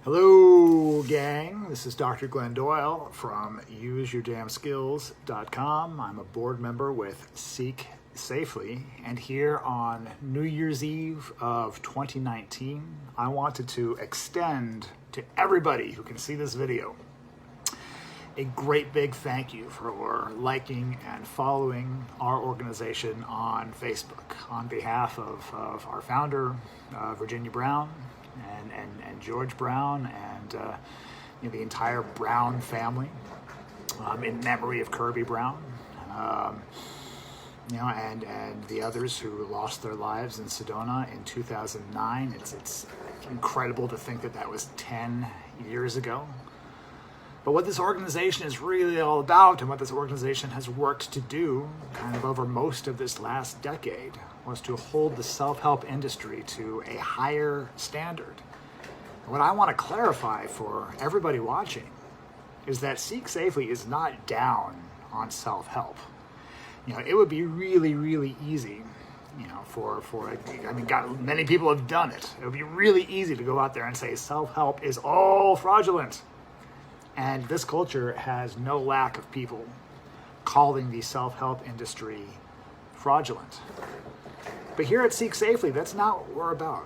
Hello, gang. This is Dr. Glenn Doyle from useyourdamnskills.com. I'm a board member with Seek Safely, and here on New Year's Eve of 2019, I wanted to extend to everybody who can see this video a great big thank you for liking and following our organization on Facebook on behalf of our founder, Virginia Brown, and George Brown, and the entire Brown family, in memory of Kirby Brown, and the others who lost their lives in Sedona in 2009. It's incredible to think that was 10 years ago. But what this organization is really all about, and what this organization has worked to do kind of over most of this last decade, was to hold the self-help industry to a higher standard. And what I want to clarify for everybody watching is that Seek Safely is not down on self-help. It would be really, really easy, many people have done it. It would be really easy to go out there and say self-help is all fraudulent. And this culture has no lack of people calling the self-help industry fraudulent. But here at Seek Safely, that's not what we're about.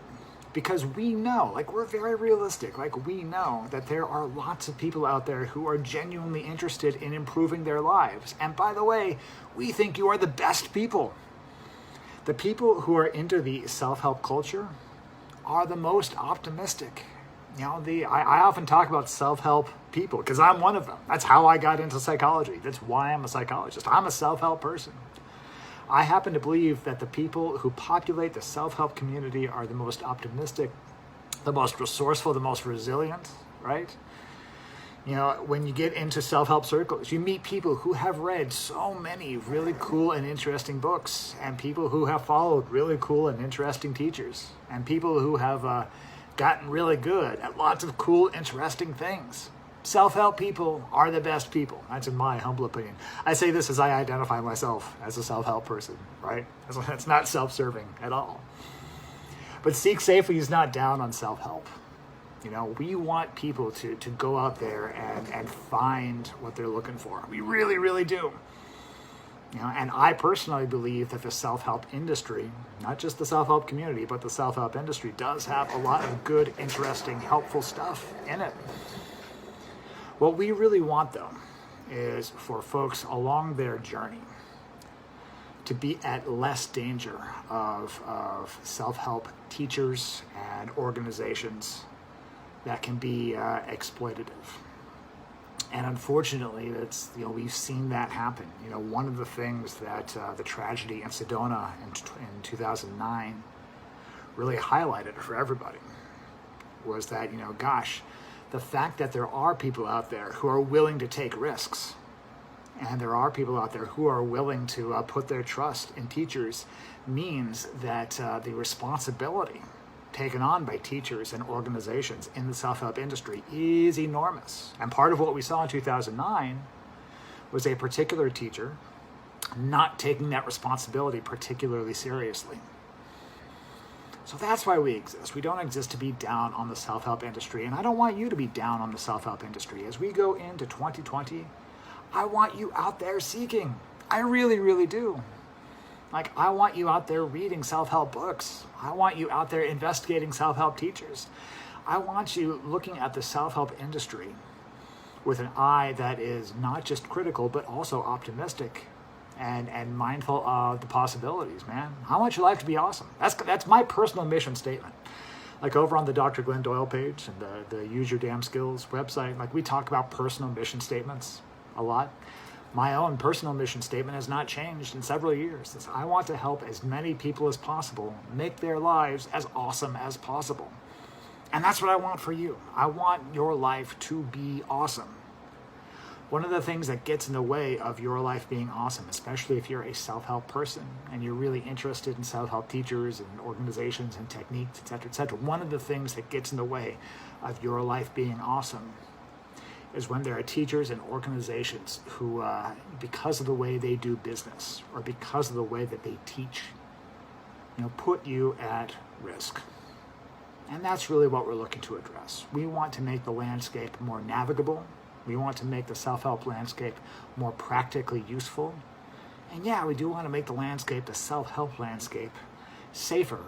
Because we know, we're very realistic, we know that there are lots of people out there who are genuinely interested in improving their lives. And by the way, we think you are the best people. The people who are into the self-help culture are the most optimistic. I often talk about self-help people because I'm one of them. That's how I got into psychology. That's why I'm a psychologist. I'm a self-help person. I happen to believe that the people who populate the self-help community are the most optimistic, the most resourceful, the most resilient, right? When you get into self-help circles, you meet people who have read so many really cool and interesting books, and people who have followed really cool and interesting teachers, and people who have gotten really good at lots of cool, interesting things. Self-help people are the best people. That's in my humble opinion. I say this as I identify myself as a self-help person, right? It's not self-serving at all. But Seek Safely is not down on self-help. We want people to go out there and find what they're looking for. We really, really do. And I personally believe that the self-help industry, not just the self-help community, but the self-help industry does have a lot of good, interesting, helpful stuff in it. What we really want, though, is for folks along their journey to be at less danger of self-help teachers and organizations that can be exploitative. And unfortunately, we've seen that happen. One of the things that the tragedy in Sedona in 2009 really highlighted for everybody was that, the fact that there are people out there who are willing to take risks, and there are people out there who are willing to put their trust in teachers, means that the responsibility taken on by teachers and organizations in the self-help industry is enormous. And part of what we saw in 2009 was a particular teacher not taking that responsibility particularly seriously. So that's why we exist. We don't exist to be down on the self-help industry, and I don't want you to be down on the self-help industry. As we go into 2020, I want you out there seeking. I really, really do. I want you out there reading self-help books. I want you out there investigating self-help teachers. I want you looking at the self-help industry with an eye that is not just critical, but also optimistic and mindful of the possibilities, man. I want your life to be awesome. That's my personal mission statement. Over on the Dr. Glenn Doyle page and the Use Your Damn Skills website, we talk about personal mission statements a lot. My own personal mission statement has not changed in several years. I want to help as many people as possible make their lives as awesome as possible. And that's what I want for you. I want your life to be awesome. One of the things that gets in the way of your life being awesome, especially if you're a self-help person and you're really interested in self-help teachers and organizations and techniques, etc., one of the things that gets in the way of your life being awesome is when there are teachers and organizations who, because of the way they do business or because of the way that they teach, put you at risk. And that's really what we're looking to address. We want to make the landscape more navigable. We want to make the self-help landscape more practically useful. And yeah, we do want to make the landscape, the self-help landscape, safer,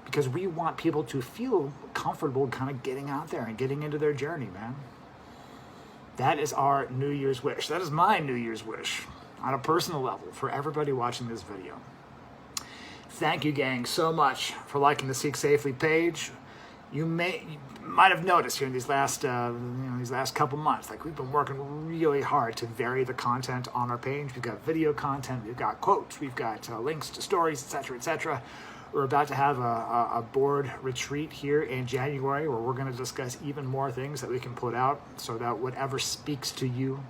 because we want people to feel comfortable kind of getting out there and getting into their journey, man. That is our New Year's wish. That is my New Year's wish on a personal level for everybody watching this video. Thank you, gang, so much for liking the Seek Safely page. You might have noticed here in these last couple months, like we've been working really hard to vary the content on our page. We've got video content, we've got quotes, we've got links to stories, etc., etc. We're about to have a board retreat here in January where we're going to discuss even more things that we can put out so that whatever speaks to you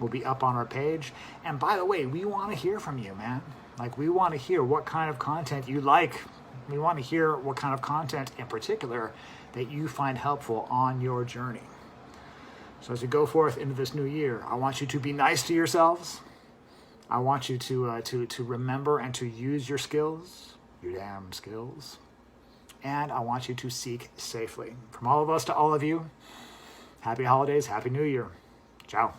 will be up on our page. And by the way, we want to hear from you, man. Like, we want to hear what kind of content you like. We want to hear what kind of content in particular that you find helpful on your journey. So as you go forth into this new year, I want you to be nice to yourselves. I want you to remember and to use your skills, your damn skills. And I want you to seek safely. From all of us to all of you, happy holidays, happy new year. Ciao.